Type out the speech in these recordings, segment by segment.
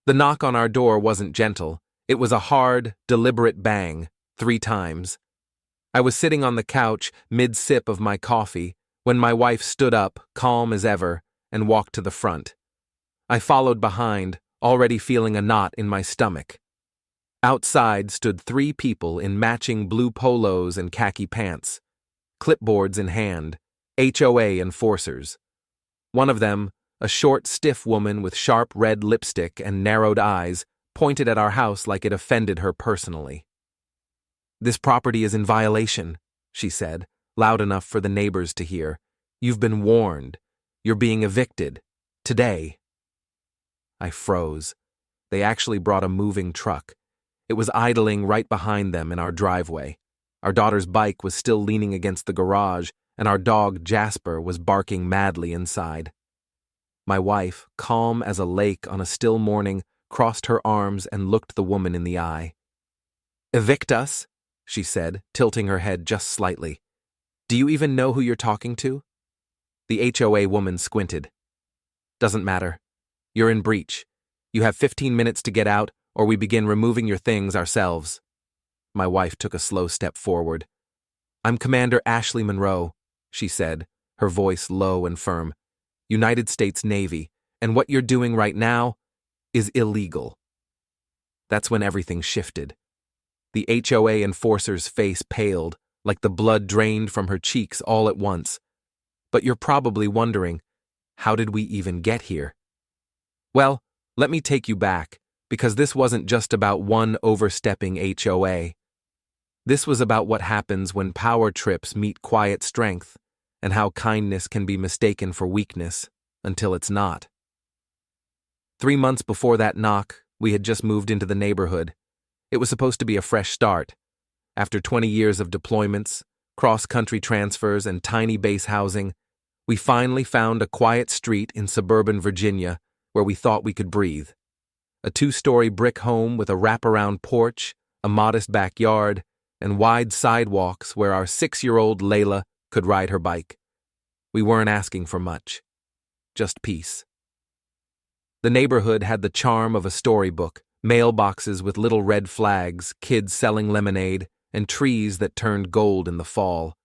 The knock on our door wasn't gentle. It was a hard, deliberate bang, 3 times. I was sitting on the couch, mid-sip of my coffee, when my wife stood up, calm as ever, and walked to the front. I followed behind, already feeling a knot in my stomach. Outside stood 3 people in matching blue polos and khaki pants, clipboards in hand, HOA enforcers. One of them, a short, stiff woman with sharp red lipstick and narrowed eyes, pointed at our house like it offended her personally. "This property is in violation," she said, loud enough for the neighbors to hear. "You've been warned. You're being evicted. Today." I froze. They actually brought a moving truck. It was idling right behind them in our driveway. Our daughter's bike was still leaning against the garage, and our dog, Jasper, was barking madly inside. My wife, calm as a lake on a still morning, crossed her arms and looked the woman in the eye. "Evict us?" she said, tilting her head just slightly. "Do you even know who you're talking to?" The HOA woman squinted. "Doesn't matter. You're in breach. You have 15 minutes to get out, or we begin removing your things ourselves." My wife took a slow step forward. "I'm Commander Ashley Monroe," she said, her voice low and firm. "United States Navy, and what you're doing right now is illegal." That's when everything shifted. The HOA enforcer's face paled, like the blood drained from her cheeks all at once. But you're probably wondering, how did we even get here? Well, let me take you back, because this wasn't just about one overstepping HOA. This was about what happens when power trips meet quiet strength, and how kindness can be mistaken for weakness until it's not. 3 months before that knock, we had just moved into the neighborhood. It was supposed to be a fresh start. After 20 years of deployments, cross-country transfers, and tiny base housing, we finally found a quiet street in suburban Virginia where we thought we could breathe. A 2-story brick home with a wraparound porch, a modest backyard, and wide sidewalks where our 6-year-old Layla could ride her bike. We weren't asking for much. Just peace. The neighborhood had the charm of a storybook, mailboxes with little red flags, kids selling lemonade, and trees that turned gold in the fall.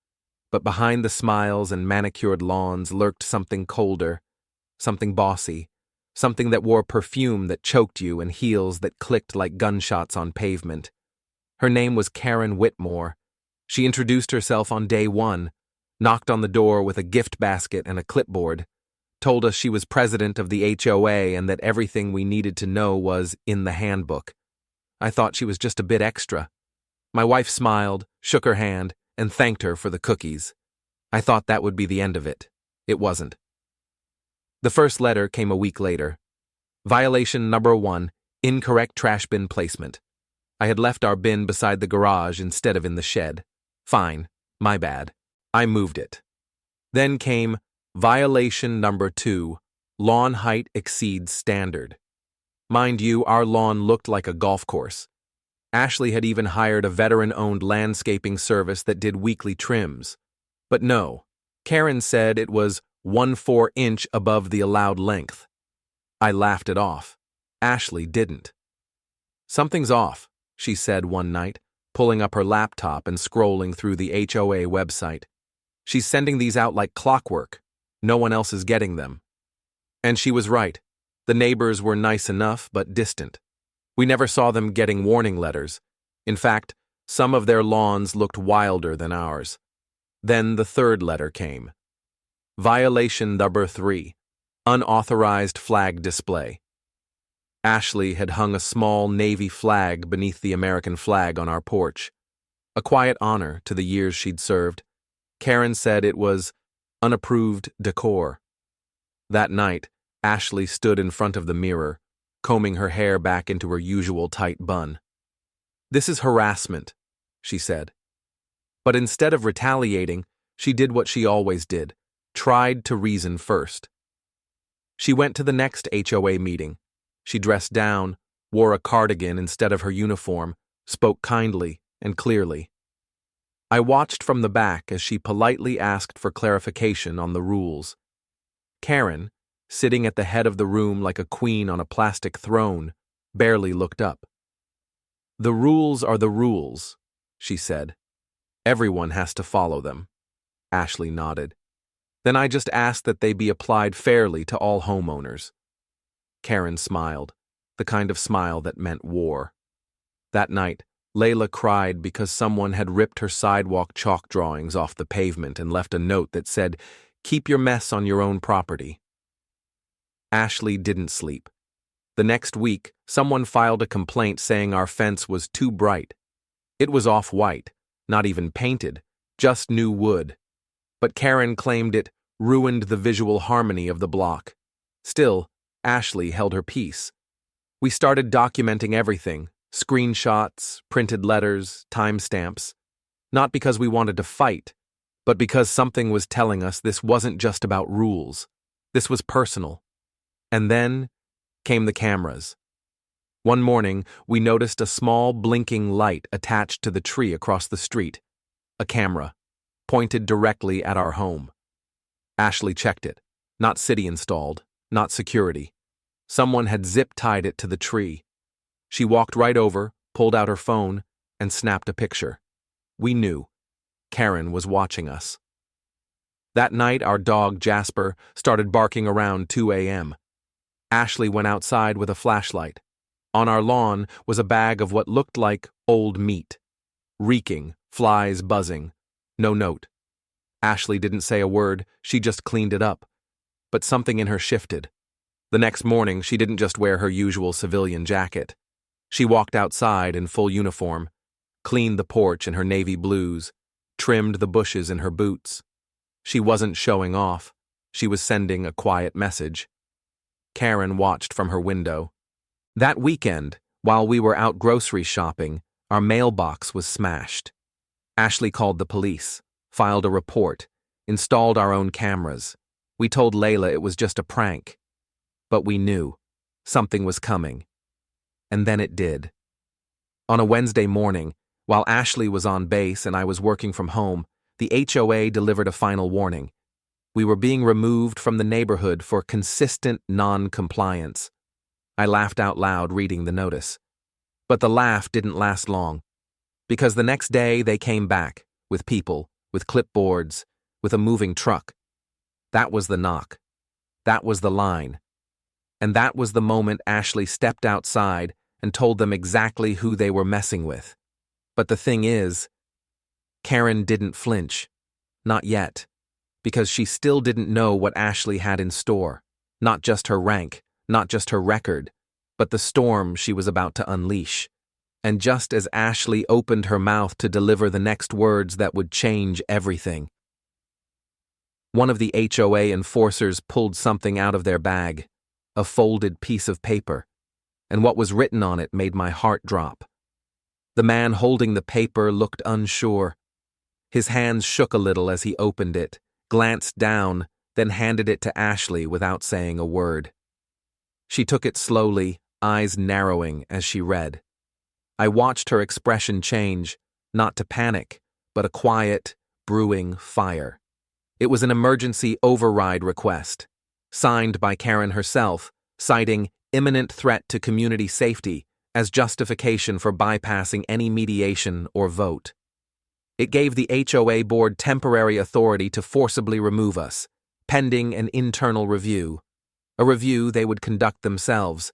But behind the smiles and manicured lawns lurked something colder, something bossy, something that wore perfume that choked you and heels that clicked like gunshots on pavement. Her name was Karen Whitmore. She introduced herself on day 1, knocked on the door with a gift basket and a clipboard, told us she was president of the HOA and that everything we needed to know was in the handbook. I thought she was just a bit extra. My wife smiled, shook her hand, and thanked her for the cookies. I thought that would be the end of it. It wasn't. The first letter came a week later. Violation number 1, incorrect trash bin placement. I had left our bin beside the garage instead of in the shed. Fine, my bad. I moved it. Then came violation number 2, lawn height exceeds standard. Mind you, our lawn looked like a golf course. Ashley had even hired a veteran-owned landscaping service that did weekly trims. But no, Karen said it was 1/4 inch above the allowed length. I laughed it off. Ashley didn't. "Something's off," she said one night, pulling up her laptop and scrolling through the HOA website. "She's sending these out like clockwork. No one else is getting them." And she was right. The neighbors were nice enough, but distant. We never saw them getting warning letters. In fact, some of their lawns looked wilder than ours. Then the 3rd letter came. Violation number 3, unauthorized flag display. Ashley had hung a small Navy flag beneath the American flag on our porch. A quiet honor to the years she'd served. Karen said it was unapproved decor. That night, Ashley stood in front of the mirror, combing her hair back into her usual tight bun. "This is harassment," she said. But instead of retaliating, she did what she always did, tried to reason first. She went to the next HOA meeting. She dressed down, wore a cardigan instead of her uniform, spoke kindly and clearly. I watched from the back as she politely asked for clarification on the rules. Karen, sitting at the head of the room like a queen on a plastic throne, barely looked up. "The rules are the rules," she said. "Everyone has to follow them." Ashley nodded. "Then I just ask that they be applied fairly to all homeowners." Karen smiled, the kind of smile that meant war. That night, Layla cried because someone had ripped her sidewalk chalk drawings off the pavement and left a note that said, "Keep your mess on your own property." Ashley didn't sleep. The next week, someone filed a complaint saying our fence was too bright. It was off-white, not even painted, just new wood. But Karen claimed it ruined the visual harmony of the block. Still, Ashley held her peace. We started documenting everything, screenshots, printed letters, timestamps. Not because we wanted to fight, but because something was telling us this wasn't just about rules. This was personal. And then came the cameras. One morning, we noticed a small blinking light attached to the tree across the street. A camera, pointed directly at our home. Ashley checked it. Not city installed, not security. Someone had zip-tied it to the tree. She walked right over, pulled out her phone, and snapped a picture. We knew. Karen was watching us. That night, our dog, Jasper, started barking around 2 a.m. Ashley went outside with a flashlight. On our lawn was a bag of what looked like old meat. Reeking, flies buzzing. No note. Ashley didn't say a word, she just cleaned it up. But something in her shifted. The next morning, she didn't just wear her usual civilian jacket. She walked outside in full uniform, cleaned the porch in her navy blues, trimmed the bushes in her boots. She wasn't showing off. She was sending a quiet message. Karen watched from her window. That weekend, while we were out grocery shopping, our mailbox was smashed. Ashley called the police, filed a report, installed our own cameras. We told Layla it was just a prank. But we knew. Something was coming. And then it did. On a Wednesday morning, while Ashley was on base and I was working from home, the HOA delivered a final warning. We were being removed from the neighborhood for consistent non-compliance. I laughed out loud reading the notice. But the laugh didn't last long. Because the next day they came back, with people, with clipboards, with a moving truck. That was the knock. That was the line. And that was the moment Ashley stepped outside and told them exactly who they were messing with. But the thing is, Karen didn't flinch. Not yet. Because she still didn't know what Ashley had in store. Not just her rank, not just her record, but the storm she was about to unleash. And just as Ashley opened her mouth to deliver the next words that would change everything, one of the HOA enforcers pulled something out of their bag, a folded piece of paper, and what was written on it made my heart drop. The man holding the paper looked unsure. His hands shook a little as he opened it, glanced down, then handed it to Ashley without saying a word. She took it slowly, eyes narrowing as she read. I watched her expression change, not to panic, but a quiet, brewing fire. It was an emergency override request, signed by Karen herself, citing imminent threat to community safety as justification for bypassing any mediation or vote. It gave the HOA board temporary authority to forcibly remove us, pending an internal review. A review they would conduct themselves.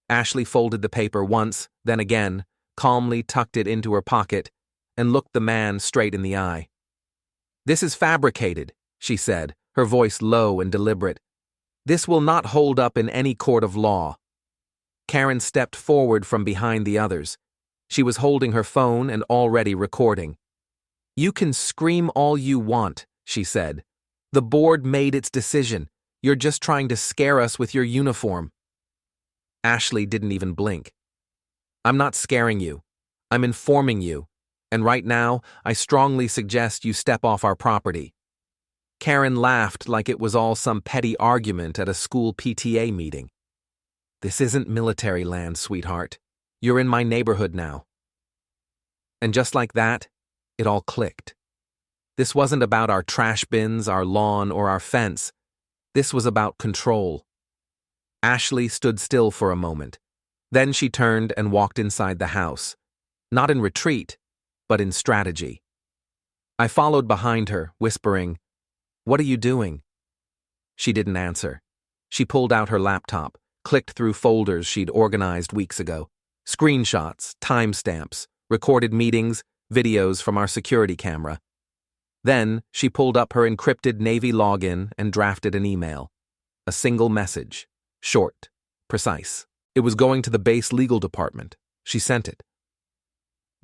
Ashley folded the paper once, then again, calmly tucked it into her pocket, and looked the man straight in the eye. "This is fabricated," she said, her voice low and deliberate. "This will not hold up in any court of law." Karen stepped forward from behind the others. She was holding her phone and already recording. "You can scream all you want," she said. "The board made its decision. You're just trying to scare us with your uniform." Ashley didn't even blink. "I'm not scaring you. I'm informing you. And right now, I strongly suggest you step off our property." Karen laughed like it was all some petty argument at a school PTA meeting. "This isn't military land, sweetheart. You're in my neighborhood now." And just like that, it all clicked. This wasn't about our trash bins, our lawn, or our fence. This was about control. Ashley stood still for a moment, Then she turned and walked inside the house, not in retreat, but in strategy. I followed behind her, whispering, "What are you doing?" She didn't answer. She pulled out her laptop, clicked through folders she'd organized weeks ago. Screenshots, timestamps, recorded meetings, videos from our security camera. Then, she pulled up her encrypted Navy login and drafted an email. A single message. Short. Precise. It was going to the base legal department. She sent it.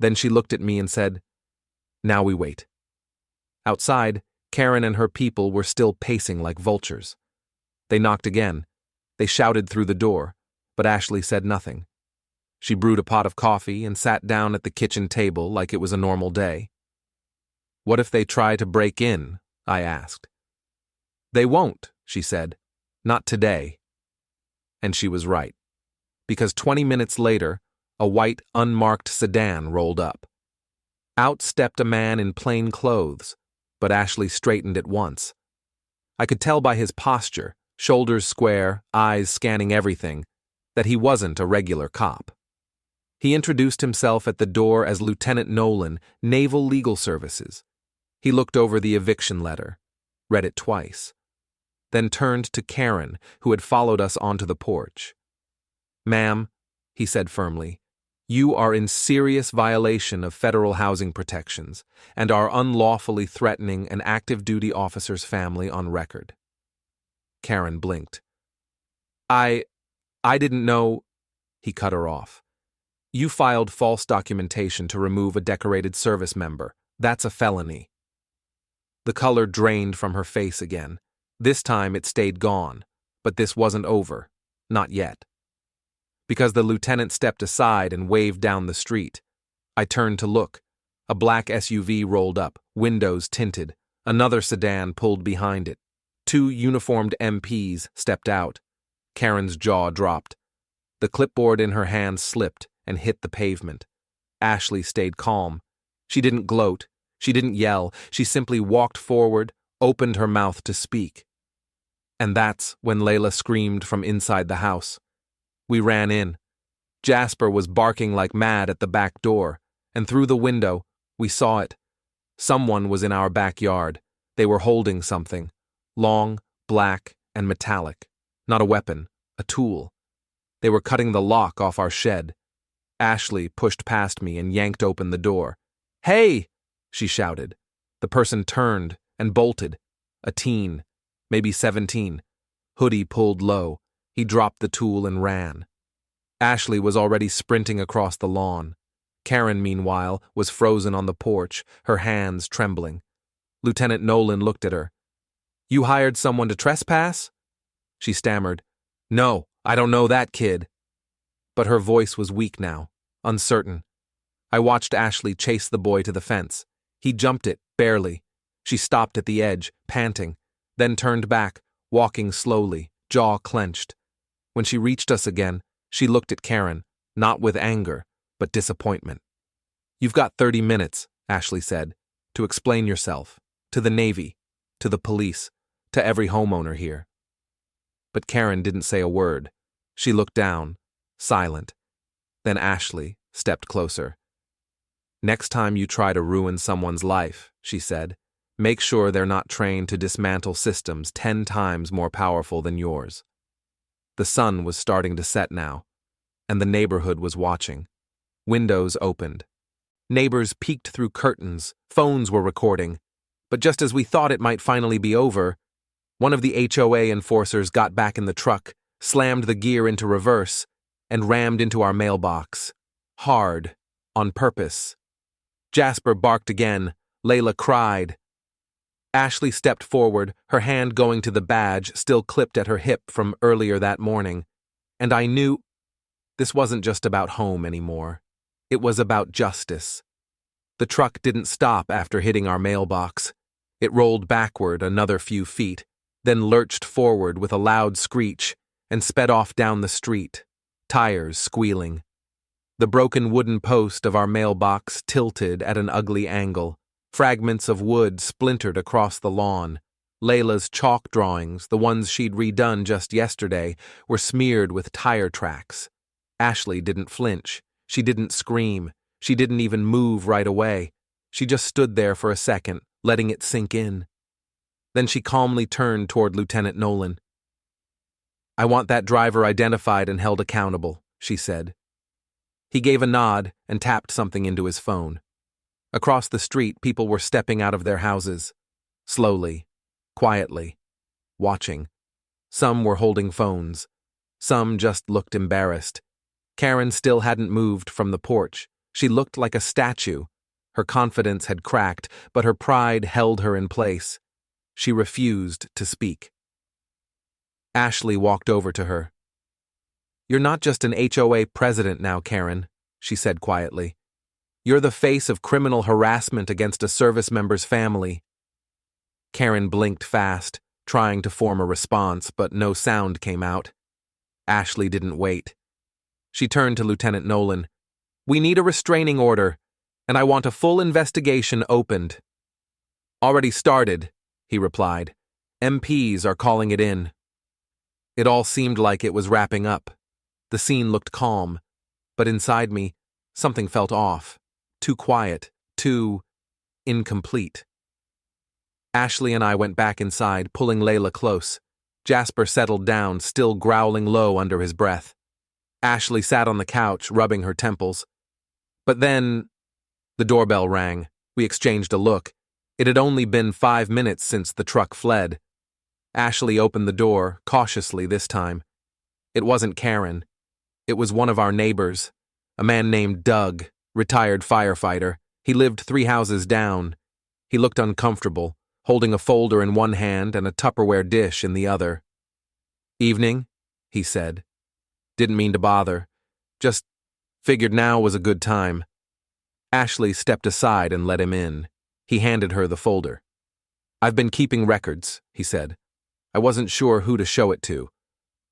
Then she looked at me and said, "Now we wait." Outside, Karen and her people were still pacing like vultures. They knocked again. They shouted through the door, but Ashley said nothing. She brewed a pot of coffee and sat down at the kitchen table like it was a normal day. "What if they try to break in?" I asked. "They won't," she said. "Not today." And she was right. Because 20 minutes later, a white, unmarked sedan rolled up. Out stepped a man in plain clothes, but Ashley straightened at once. I could tell by his posture, shoulders square, eyes scanning everything, that he wasn't a regular cop. He introduced himself at the door as Lieutenant Nolan, Naval Legal Services. He looked over the eviction letter, read it twice, then turned to Karen, who had followed us onto the porch. "Ma'am," he said firmly, "you are in serious violation of federal housing protections and are unlawfully threatening an active duty officer's family on record." Karen blinked. I didn't know," he cut her off. "You filed false documentation to remove a decorated service member. That's a felony." The color drained from her face again. This time it stayed gone, but this wasn't over. Not yet. Because the lieutenant stepped aside and waved down the street. I turned to look. A black SUV rolled up, windows tinted. Another sedan pulled behind it. 2 uniformed MPs stepped out. Karen's jaw dropped. The clipboard in her hand slipped and hit the pavement. Ashley stayed calm. She didn't gloat. She didn't yell. She simply walked forward, opened her mouth to speak. And that's when Layla screamed from inside the house. We ran in. Jasper was barking like mad at the back door, and through the window, we saw it. Someone was in our backyard. They were holding something. Long, black, and metallic. Not a weapon, a tool. They were cutting the lock off our shed. Ashley pushed past me and yanked open the door. "Hey!" she shouted. The person turned and bolted. A teen, maybe 17. Hoodie pulled low. He dropped the tool and ran. Ashley was already sprinting across the lawn. Karen, meanwhile, was frozen on the porch, her hands trembling. Lieutenant Nolan looked at her. "You hired someone to trespass?" She stammered. "No, I don't know that kid." But her voice was weak now, uncertain. I watched Ashley chase the boy to the fence. He jumped it, barely. She stopped at the edge, panting, then turned back, walking slowly, jaw clenched. When she reached us again, she looked at Karen, not with anger, but disappointment. "You've got 30 minutes, Ashley said, to explain yourself, to the Navy, to the police, to every homeowner here." But Karen didn't say a word. She looked down, silent. Then Ashley stepped closer. "Next time you try to ruin someone's life," she said, "make sure they're not trained to dismantle systems 10 times more powerful than yours." The sun was starting to set now, and the neighborhood was watching. Windows opened. Neighbors peeked through curtains, phones were recording. But just as we thought it might finally be over, one of the HOA enforcers got back in the truck, slammed the gear into reverse, and rammed into our mailbox. Hard, on purpose. Jasper barked again. Layla cried. Ashley stepped forward, her hand going to the badge still clipped at her hip from earlier that morning, and I knew this wasn't just about home anymore. It was about justice. The truck didn't stop after hitting our mailbox. It rolled backward another few feet, then lurched forward with a loud screech and sped off down the street, tires squealing. The broken wooden post of our mailbox tilted at an ugly angle. Fragments of wood splintered across the lawn. Layla's chalk drawings, the ones she'd redone just yesterday, were smeared with tire tracks. Ashley didn't flinch. She didn't scream. She didn't even move right away. She just stood there for a second, letting it sink in. Then she calmly turned toward Lieutenant Nolan. "I want that driver identified and held accountable," she said. He gave a nod and tapped something into his phone. Across the street, people were stepping out of their houses. Slowly, quietly, watching. Some were holding phones. Some just looked embarrassed. Karen still hadn't moved from the porch. She looked like a statue. Her confidence had cracked, but her pride held her in place. She refused to speak. Ashley walked over to her. "You're not just an HOA president now, Karen," she said quietly. "You're the face of criminal harassment against a service member's family." Karen blinked fast, trying to form a response, but no sound came out. Ashley didn't wait. She turned to Lieutenant Nolan. "We need a restraining order, and I want a full investigation opened." "Already started," he replied. "MPs are calling it in." It all seemed like it was wrapping up. The scene looked calm, but inside me, something felt off. Too quiet, too incomplete. Ashley and I went back inside, pulling Layla close. Jasper settled down, still growling low under his breath. Ashley sat on the couch, rubbing her temples. But then, the doorbell rang. We exchanged a look. It had only been 5 minutes since the truck fled. Ashley opened the door, cautiously this time. It wasn't Karen. It was one of our neighbors, a man named Doug, retired firefighter. He lived 3 houses down. He looked uncomfortable, holding a folder in one hand and a Tupperware dish in the other. "Evening," he said. "Didn't mean to bother. Just figured now was a good time." Ashley stepped aside and let him in. He handed her the folder. "I've been keeping records," he said. "I wasn't sure who to show it to,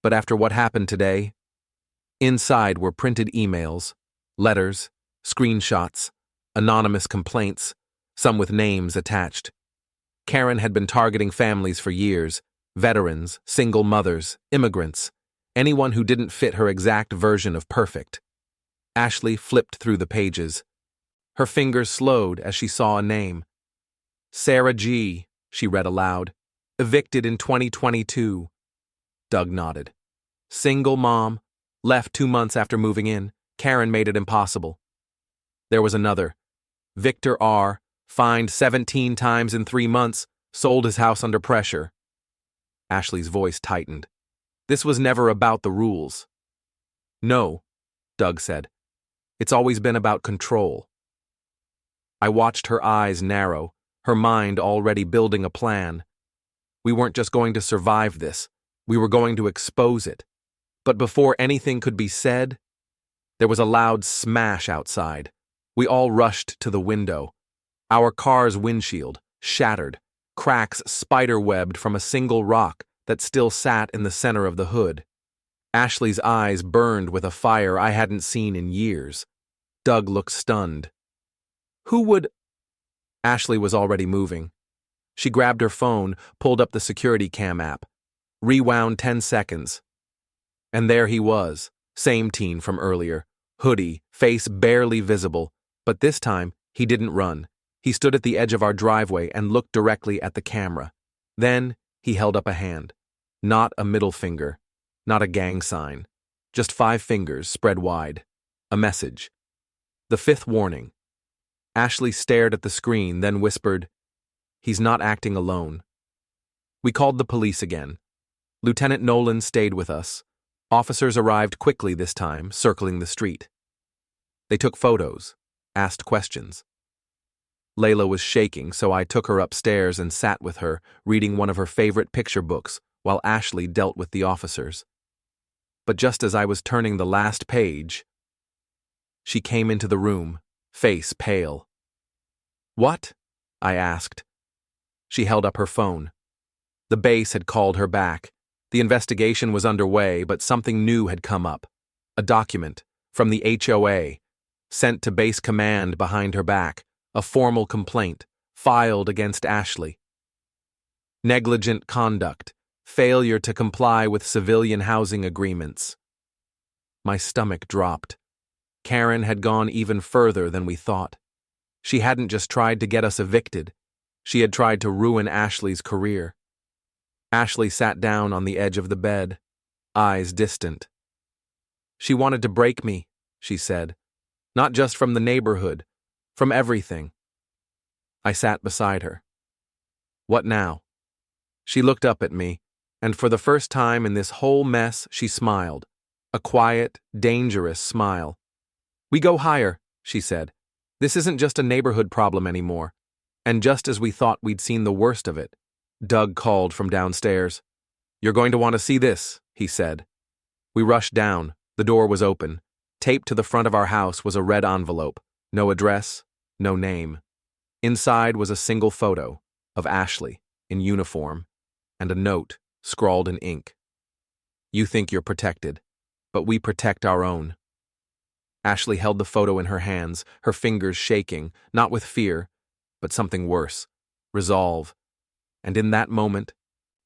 but after what happened today..." Inside were printed emails, letters, screenshots, anonymous complaints, some with names attached. Karen had been targeting families for years, veterans, single mothers, immigrants, anyone who didn't fit her exact version of perfect. Ashley flipped through the pages. Her fingers slowed as she saw a name. "Sarah G.," she read aloud. "Evicted in 2022. Doug nodded. "Single mom. Left 2 months after moving in. Karen made it impossible." There was another. "Victor R., fined 17 times in 3 months, sold his house under pressure." Ashley's voice tightened. This was never about the rules. "No," Doug said. "It's always been about control." I watched her eyes narrow, her mind already building a plan. We weren't just going to survive this, we were going to expose it. But before anything could be said, there was a loud smash outside. We all rushed to the window. Our car's windshield, shattered, cracks spider-webbed from a single rock that still sat in the center of the hood. Ashley's eyes burned with a fire I hadn't seen in years. Doug looked stunned. "Who would—" Ashley was already moving. She grabbed her phone, pulled up the security cam app, rewound 10 seconds. And there he was, same teen from earlier, hoodie, face barely visible, but this time he didn't run. He stood at the edge of our driveway and looked directly at the camera. Then he held up a hand. Not a middle finger, not a gang sign, just 5 fingers spread wide. A message. The 5th warning. Ashley stared at the screen, then whispered, "He's not acting alone." We called the police again. Lieutenant Nolan stayed with us. Officers arrived quickly this time, circling the street. They took photos, asked questions. Layla was shaking, so I took her upstairs and sat with her, reading one of her favorite picture books, while Ashley dealt with the officers. But just as I was turning the last page, she came into the room, face pale. "What?" I asked. She held up her phone. The base had called her back. The investigation was underway, but something new had come up. A document from the HOA, sent to base command behind her back, a formal complaint, filed against Ashley. Negligent conduct, failure to comply with civilian housing agreements. My stomach dropped. Karen had gone even further than we thought. She hadn't just tried to get us evicted. She had tried to ruin Ashley's career. Ashley sat down on the edge of the bed, eyes distant. She wanted to break me, she said. Not just from the neighborhood, from everything. I sat beside her. What now? She looked up at me, and for the first time in this whole mess, she smiled. A quiet, dangerous smile. We go higher, she said. This isn't just a neighborhood problem anymore. And just as we thought we'd seen the worst of it, Doug called from downstairs. You're going to want to see this, he said. We rushed down. The door was open. Taped to the front of our house was a red envelope. No address, no name. Inside was a single photo of Ashley in uniform and a note scrawled in ink. You think you're protected, but we protect our own. Ashley held the photo in her hands, her fingers shaking, not with fear, but something worse, resolve. And in that moment,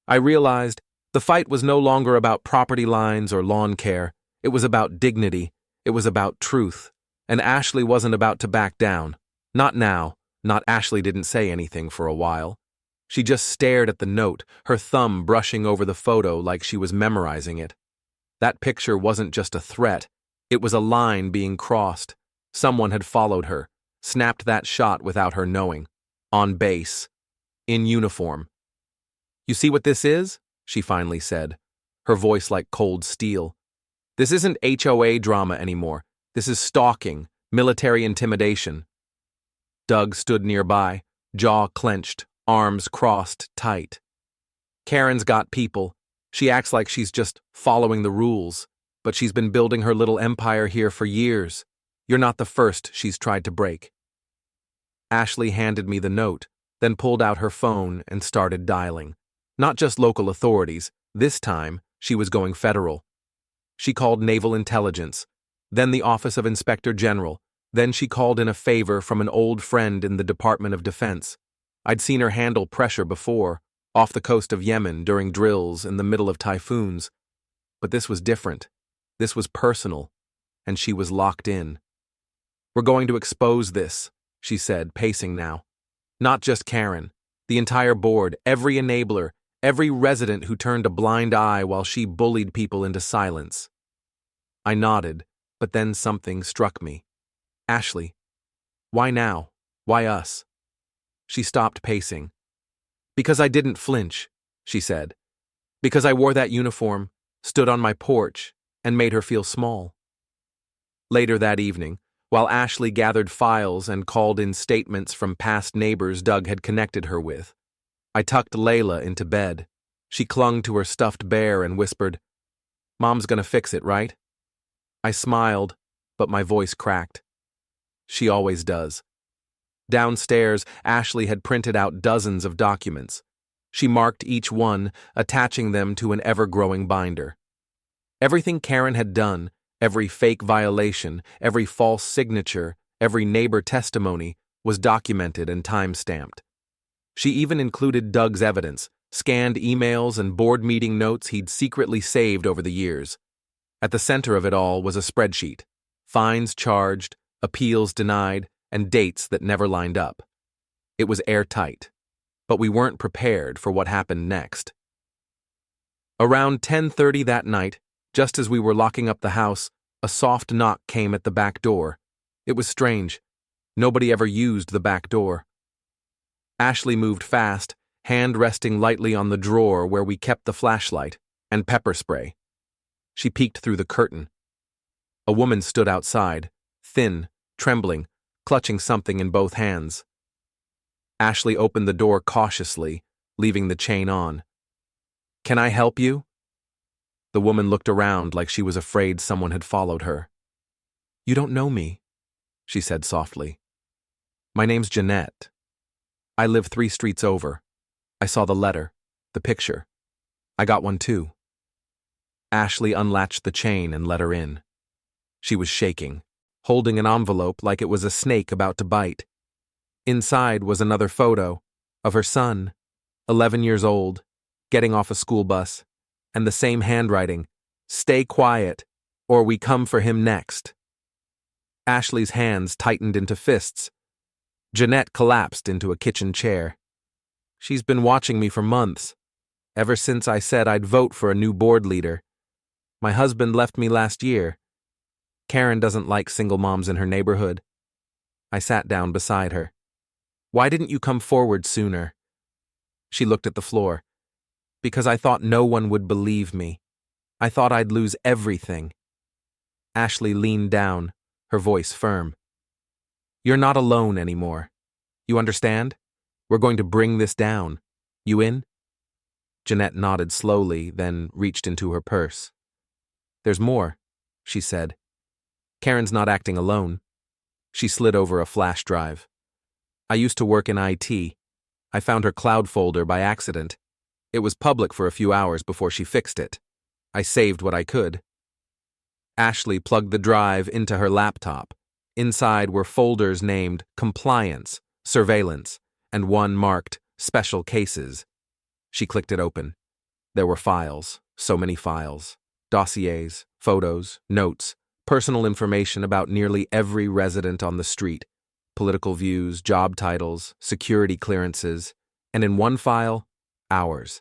I realized the fight was no longer about property lines or lawn care. It was about dignity. It was about truth. And Ashley wasn't about to back down. Not now. Not Ashley didn't say anything for a while. She just stared at the note, her thumb brushing over the photo like she was memorizing it. That picture wasn't just a threat. It was a line being crossed. Someone had followed her, snapped that shot without her knowing. On base. In uniform. You see what this is? She finally said, her voice like cold steel. This isn't HOA drama anymore. This is stalking, military intimidation. Doug stood nearby, jaw clenched, arms crossed tight. Karen's got people. She acts like she's just following the rules, but she's been building her little empire here for years. You're not the first she's tried to break. Ashley handed me the note, then pulled out her phone and started dialing. Not just local authorities. This time, she was going federal. She called Naval Intelligence, then the Office of Inspector General, then she called in a favor from an old friend in the Department of Defense. I'd seen her handle pressure before, off the coast of Yemen during drills in the middle of typhoons. But this was different. This was personal, and she was locked in. We're going to expose this, she said, pacing now. Not just Karen, the entire board, every enabler, every resident who turned a blind eye while she bullied people into silence. I nodded, but then something struck me. Ashley, why now? Why us? She stopped pacing. Because I didn't flinch, she said. Because I wore that uniform, stood on my porch, and made her feel small. Later that evening, while Ashley gathered files and called in statements from past neighbors Doug had connected her with, I tucked Layla into bed. She clung to her stuffed bear and whispered, Mom's gonna fix it, right? I smiled, but my voice cracked. She always does. Downstairs, Ashley had printed out dozens of documents. She marked each one, attaching them to an ever-growing binder. Everything Karen had done, every fake violation, every false signature, every neighbor testimony, was documented and time-stamped. She even included Doug's evidence, scanned emails and board meeting notes he'd secretly saved over the years. At the center of it all was a spreadsheet. Fines charged, appeals denied, and dates that never lined up. It was airtight, but we weren't prepared for what happened next. Around 10:30 that night, just as we were locking up the house, a soft knock came at the back door. It was strange. Nobody ever used the back door. Ashley moved fast, hand resting lightly on the drawer where we kept the flashlight and pepper spray. She peeked through the curtain. A woman stood outside, thin, trembling, clutching something in both hands. Ashley opened the door cautiously, leaving the chain on. Can I help you? The woman looked around like she was afraid someone had followed her. You don't know me, she said softly. My name's Jeanette. I live 3 streets over. I saw the letter, the picture. I got one too. Ashley unlatched the chain and let her in. She was shaking, holding an envelope like it was a snake about to bite. Inside was another photo of her son, 11 years old, getting off a school bus, and the same handwriting, "Stay quiet, or we come for him next." Ashley's hands tightened into fists. Jeanette collapsed into a kitchen chair. She's been watching me for months, ever since I said I'd vote for a new board leader. My husband left me last year. Karen doesn't like single moms in her neighborhood. I sat down beside her. "Why didn't you come forward sooner?" She looked at the floor. "Because I thought no one would believe me. I thought I'd lose everything." Ashley leaned down, her voice firm. "You're not alone anymore. You understand? We're going to bring this down. You in?" Jeanette nodded slowly, then reached into her purse. "There's more," she said. "Karen's not acting alone." She slid over a flash drive. "I used to work in IT. I found her cloud folder by accident. It was public for a few hours before she fixed it. I saved what I could." Ashley plugged the drive into her laptop. Inside were folders named Compliance, Surveillance, and one marked Special Cases. She clicked it open. There were files, so many files. Dossiers, photos, notes, personal information about nearly every resident on the street, political views, job titles, security clearances, and in one file, hours.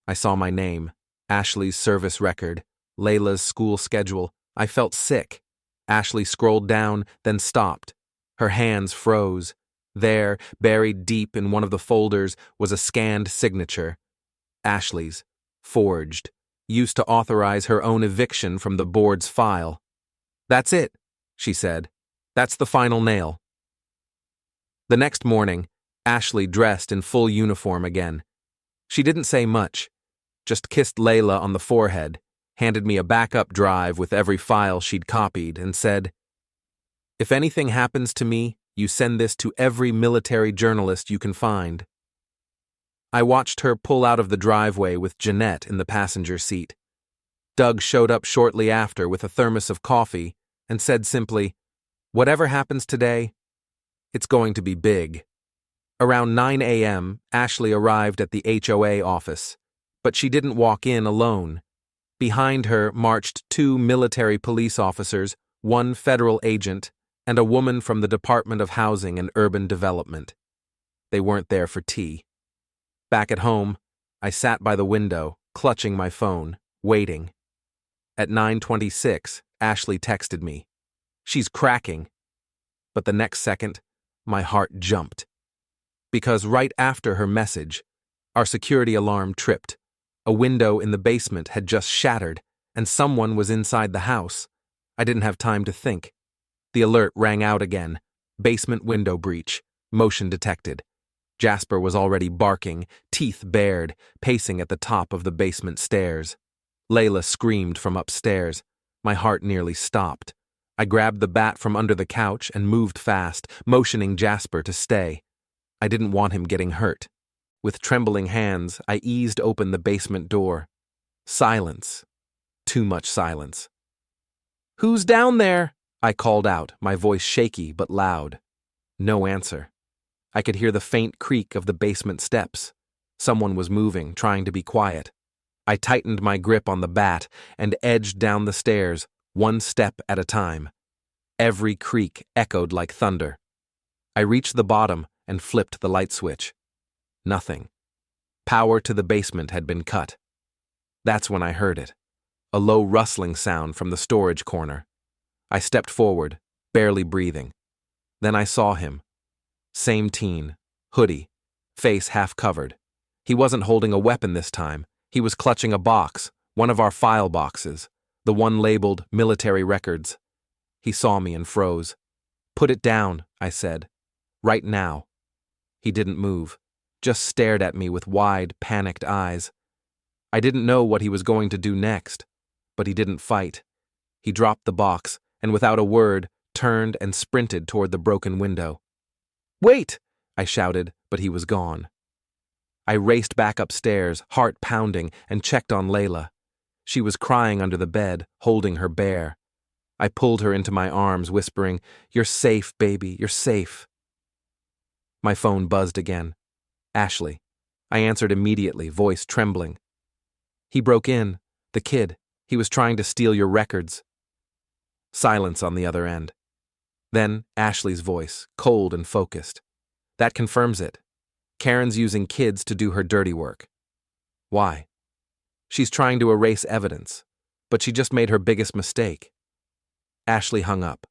I saw my name, Ashley's service record, Layla's school schedule. I felt sick. Ashley scrolled down, then stopped. Her hands froze. There, buried deep in one of the folders, was a scanned signature. Ashley's, forged, used to authorize her own eviction from the board's file. "That's it," she said. "That's the final nail." The next morning, Ashley dressed in full uniform again. She didn't say much, just kissed Layla on the forehead, handed me a backup drive with every file she'd copied, and said, "If anything happens to me, you send this to every military journalist you can find." I watched her pull out of the driveway with Jeanette in the passenger seat. Doug showed up shortly after with a thermos of coffee and said simply, "Whatever happens today, it's going to be big." Around 9 a.m., Ashley arrived at the HOA office, but she didn't walk in alone. Behind her marched 2 military police officers, 1 federal agent, and a woman from the Department of Housing and Urban Development. They weren't there for tea. Back at home, I sat by the window, clutching my phone, waiting. At 9:26, Ashley texted me. "She's cracking." But the next second, my heart jumped. Because right after her message, our security alarm tripped. A window in the basement had just shattered, and someone was inside the house. I didn't have time to think. The alert rang out again. Basement window breach. Motion detected. Jasper was already barking, teeth bared, pacing at the top of the basement stairs. Layla screamed from upstairs. My heart nearly stopped. I grabbed the bat from under the couch and moved fast, motioning Jasper to stay. I didn't want him getting hurt. With trembling hands, I eased open the basement door. Silence. Too much silence. "Who's down there?" I called out, my voice shaky but loud. No answer. I could hear the faint creak of the basement steps. Someone was moving, trying to be quiet. I tightened my grip on the bat and edged down the stairs, one step at a time. Every creak echoed like thunder. I reached the bottom and flipped the light switch. Nothing. Power to the basement had been cut. That's when I heard it. A low rustling sound from the storage corner. I stepped forward, barely breathing. Then I saw him. Same teen, hoodie, face half covered. He wasn't holding a weapon this time. He was clutching a box, one of our file boxes, the one labeled military records. He saw me and froze. "Put it down," I said. "Right now." He didn't move, just stared at me with wide, panicked eyes. I didn't know what he was going to do next, but he didn't fight. He dropped the box and without a word, turned and sprinted toward the broken window. "Wait!" I shouted, but he was gone. I raced back upstairs, heart pounding, and checked on Layla. She was crying under the bed, holding her bear. I pulled her into my arms, whispering, "You're safe, baby, you're safe." My phone buzzed again. Ashley. I answered immediately, voice trembling. "He broke in. The kid. He was trying to steal your records." Silence on the other end. Then Ashley's voice, cold and focused. That confirms it. Karen's using kids to do her dirty work. Why? She's trying to erase evidence, but she just made her biggest mistake. Ashley hung up.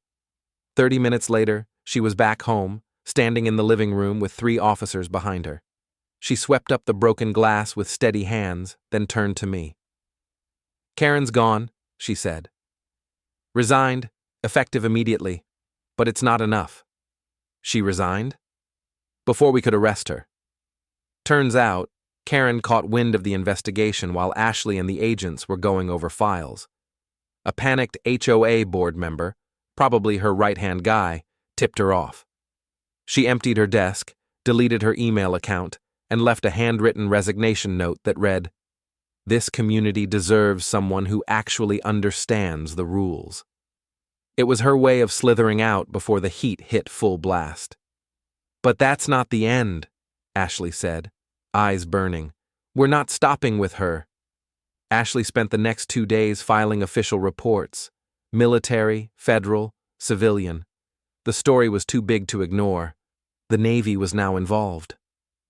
30 minutes later, she was back home, standing in the living room with 3 officers behind her. She swept up the broken glass with steady hands, then turned to me. Karen's gone, she said. Resigned, effective immediately, but it's not enough. She resigned? Before we could arrest her. Turns out, Karen caught wind of the investigation while Ashley and the agents were going over files. A panicked HOA board member, probably her right-hand guy, tipped her off. She emptied her desk, deleted her email account, and left a handwritten resignation note that read, "This community deserves someone who actually understands the rules." It was her way of slithering out before the heat hit full blast. "But that's not the end," Ashley said, eyes burning. "We're not stopping with her." Ashley spent the next 2 days filing official reports, military, federal, civilian. The story was too big to ignore. The Navy was now involved.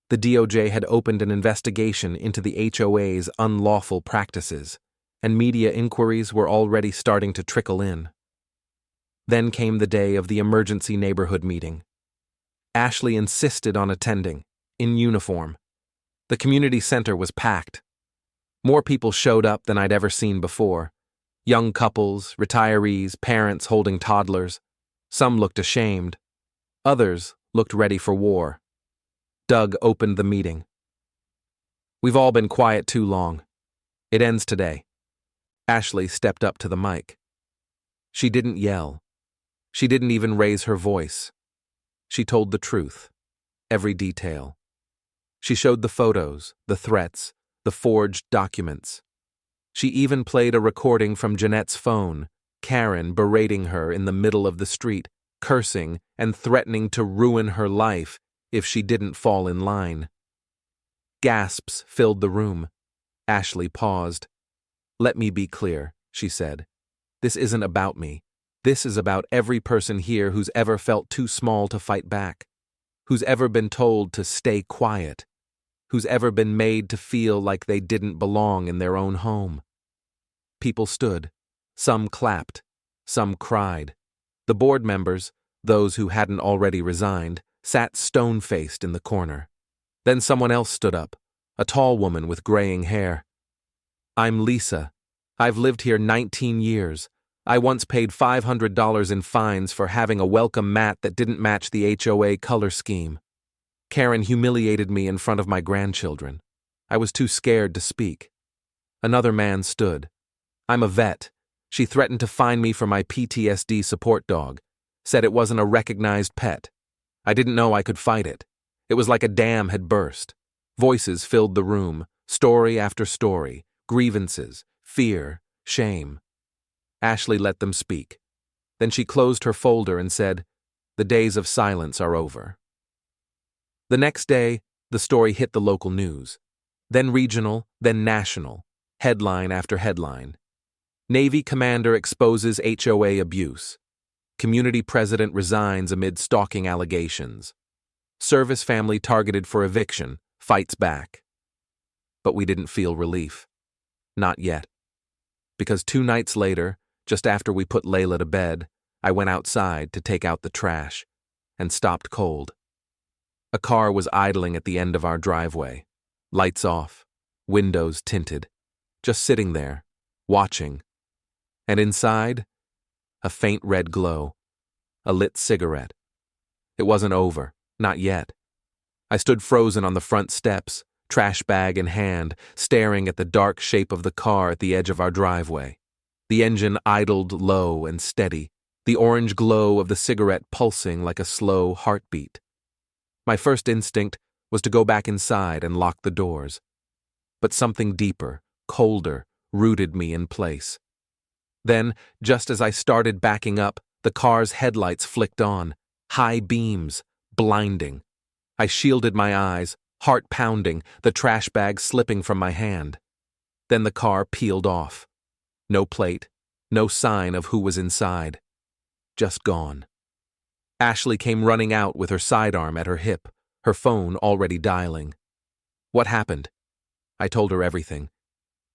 The DOJ had opened an investigation into the HOA's unlawful practices, and media inquiries were already starting to trickle in. Then came the day of the emergency neighborhood meeting. Ashley insisted on attending, in uniform. The community center was packed. More people showed up than I'd ever seen before. Young couples, retirees, parents holding toddlers. Some looked ashamed. Others looked ready for war. Doug opened the meeting. "We've all been quiet too long. It ends today." Ashley stepped up to the mic. She didn't yell. She didn't even raise her voice. She told the truth, every detail. She showed the photos, the threats, the forged documents. She even played a recording from Jeanette's phone, Karen berating her in the middle of the street, cursing and threatening to ruin her life if she didn't fall in line. Gasps filled the room. Ashley paused. "Let me be clear," she said. "This isn't about me. This is about every person here who's ever felt too small to fight back, who's ever been told to stay quiet, who's ever been made to feel like they didn't belong in their own home." People stood. Some clapped. Some cried. The board members, those who hadn't already resigned, sat stone-faced in the corner. Then someone else stood up, a tall woman with graying hair. "I'm Lisa. I've lived here 19 years. I once paid $500 in fines for having a welcome mat that didn't match the HOA color scheme. Karen humiliated me in front of my grandchildren. I was too scared to speak." Another man stood. "I'm a vet. She threatened to fine me for my PTSD support dog. Said it wasn't a recognized pet. I didn't know I could fight it. It was like a dam had burst. Voices filled the room, story after story, grievances, fear, shame." Ashley let them speak. Then she closed her folder and said, "The days of silence are over." The next day, the story hit the local news. Then regional, then national, headline after headline. Navy commander exposes HOA abuse. Community president resigns amid stalking allegations. Service family targeted for eviction, fights back. But we didn't feel relief. Not yet. Because 2 nights later, just after we put Layla to bed, I went outside to take out the trash and stopped cold. A car was idling at the end of our driveway, lights off, windows tinted, just sitting there, watching. And inside, a faint red glow, a lit cigarette. It wasn't over, not yet. I stood frozen on the front steps, trash bag in hand, staring at the dark shape of the car at the edge of our driveway. The engine idled low and steady, the orange glow of the cigarette pulsing like a slow heartbeat. My first instinct was to go back inside and lock the doors. But something deeper, colder, rooted me in place. Then, just as I started backing up, the car's headlights flicked on, high beams, blinding. I shielded my eyes, heart pounding, the trash bag slipping from my hand. Then the car peeled off. No plate, No sign of who was inside. Just gone. Ashley came running out with her sidearm at her hip, her phone already dialing. What happened? I told her everything.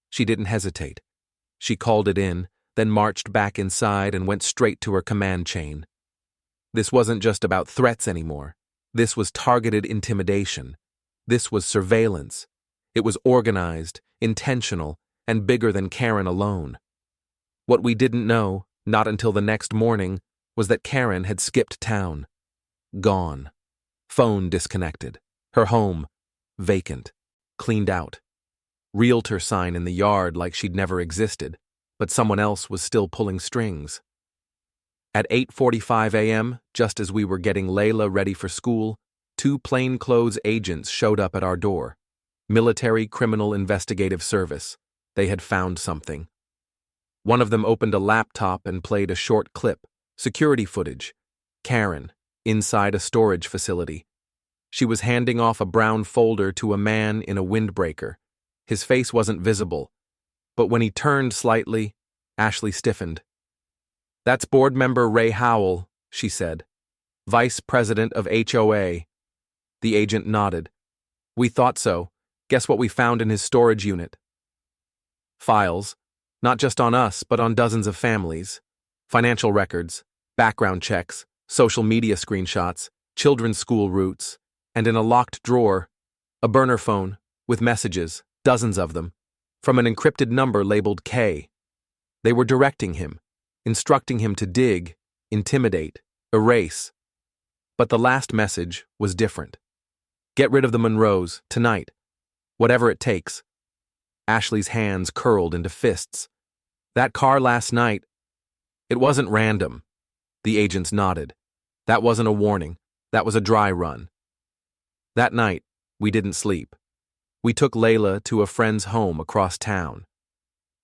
She didn't hesitate. She called it in, then marched back inside and went straight to her command chain. This wasn't just about threats anymore. This was targeted intimidation. This was surveillance. It was organized, intentional, and bigger than Karen alone. What we didn't know, not until the next morning, was that Karen had skipped town. Gone. Phone disconnected. Her home, vacant. Cleaned out. Realtor sign in the yard like she'd never existed, but someone else was still pulling strings. At 8:45 a.m., just as we were getting Layla ready for school, 2 plainclothes agents showed up at our door. Military Criminal Investigative Service. They had found something. One of them opened a laptop and played a short clip, security footage. Karen, inside a storage facility. She was handing off a brown folder to a man in a windbreaker. His face wasn't visible, but when he turned slightly, Ashley stiffened. "That's board member Ray Howell," she said. "Vice president of HOA. The agent nodded. "We thought so. Guess what we found in his storage unit?" Files, not just on us, but on dozens of families. Financial records, background checks, social media screenshots, children's school routes, and in a locked drawer, a burner phone with messages, dozens of them, from an encrypted number labeled K. They were directing him, instructing him to dig, intimidate, erase. But the last message was different. "Get rid of the Monroes, tonight. Whatever it takes." Ashley's hands curled into fists. "That car last night, it wasn't random." The agents nodded. "That wasn't a warning. That was a dry run." That night, we didn't sleep. We took Layla to a friend's home across town.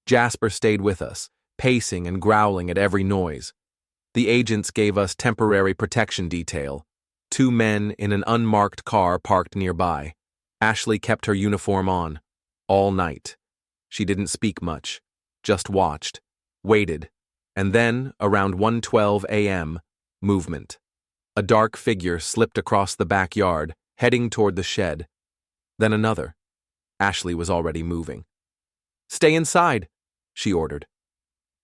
Jasper stayed with us, pacing and growling at every noise. The agents gave us temporary protection detail. 2 men in an unmarked car parked nearby. Ashley kept her uniform on, all night. She didn't speak much, just watched, waited, and then, around 1:12 a.m., movement. A dark figure slipped across the backyard, heading toward the shed. Then another. Ashley was already moving. "Stay inside," she ordered.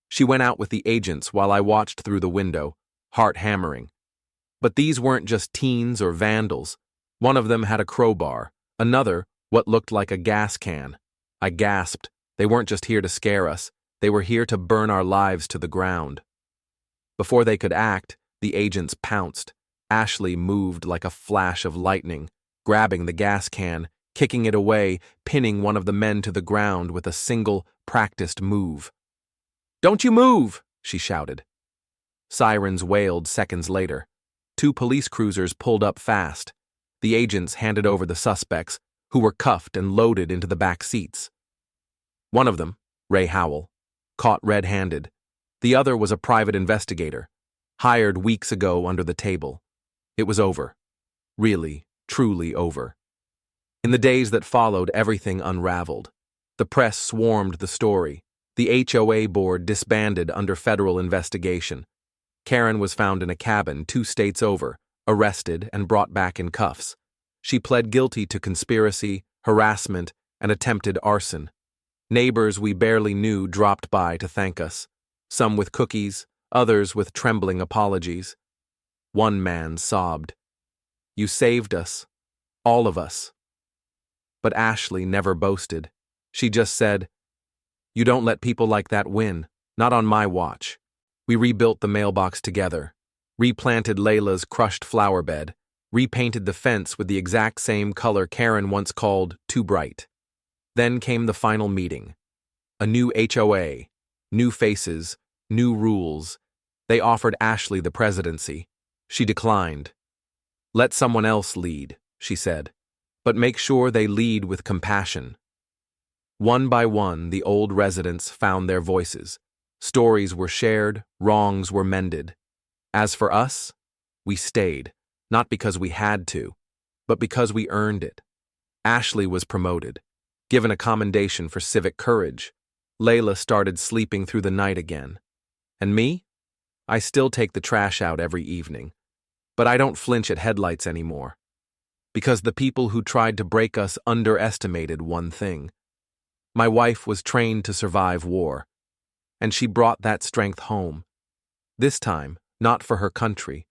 She went out with the agents while I watched through the window, heart hammering. But these weren't just teens or vandals. One of them had a crowbar, another what looked like a gas can. I gasped. They weren't just here to scare us. They were here to burn our lives to the ground. Before they could act, the agents pounced. Ashley moved like a flash of lightning, grabbing the gas can, kicking it away, pinning one of the men to the ground with a single, practiced move. "Don't you move!" she shouted. Sirens wailed seconds later. 2 police cruisers pulled up fast. The agents handed over the suspects, who were cuffed and loaded into the back seats. One of them, Ray Howell, caught red-handed. The other was a private investigator, hired weeks ago under the table. It was over. Really, truly over. In the days that followed, everything unraveled. The press swarmed the story. The HOA board disbanded under federal investigation. Karen was found in a cabin 2 states over, arrested and brought back in cuffs. She pled guilty to conspiracy, harassment, and attempted arson. Neighbors we barely knew dropped by to thank us, some with cookies, others with trembling apologies. One man sobbed, "You saved us, all of us." But Ashley never boasted. She just said, "You don't let people like that win, not on my watch." We rebuilt the mailbox together, replanted Layla's crushed flower bed, repainted the fence with the exact same color Karen once called too bright. Then came the final meeting. A new HOA, new faces, new rules. They offered Ashley the presidency. She declined. "Let someone else lead," she said, "but make sure they lead with compassion." One by one, the old residents found their voices. Stories were shared, wrongs were mended. As for us, we stayed, not because we had to, but because we earned it. Ashley was promoted, given a commendation for civic courage. Layla started sleeping through the night again. And me? I still take the trash out every evening. But I don't flinch at headlights anymore. Because the people who tried to break us underestimated one thing. My wife was trained to survive war. And she brought that strength home. This time, not for her country,